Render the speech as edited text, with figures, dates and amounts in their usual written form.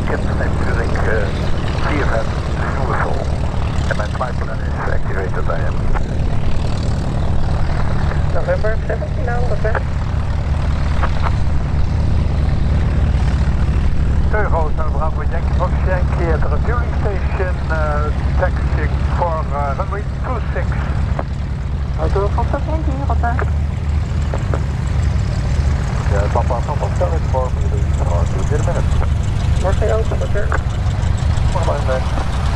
Captain Zurich 45 fuel. And my flight plan is activated, I am. November 17 now, okay. Hotel Bravo Yankee Fox Yankee at the refueling station, taxiing for runway 26. Hotel Fox Yankee, Rutan. Yeah, Papa tell it for me, 2 minutes. Morgen open, okay. 1 minute.